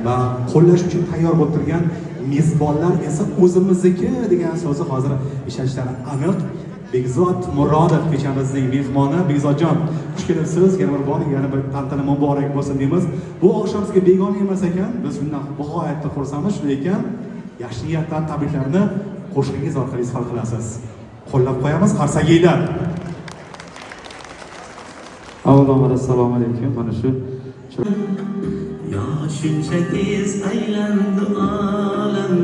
va qo'llash uchun tayyor bo'lib turgan mezbonlar esa o'zimizniki degan so'zni hozir ishlatishlari aniq. Begzod Murodov kechamizning mehmoni. Begzodjon, xush kelibsiz. Yana bir bor, yana bir tantana muborak bo'lsin deymiz. Bu oqshom sizga begona emas ekan. Biz bundan g'oyatda xursandmiz. Shunday ekan, yaxshi niyatlar, tabriklarni qo'shiqingiz orqali izhor qilasiz. Qo'llab qo'yamiz, qarsaginglar. Avvalambor assalomu alaykum. Mana shu Ya shuncha tez aylandi olam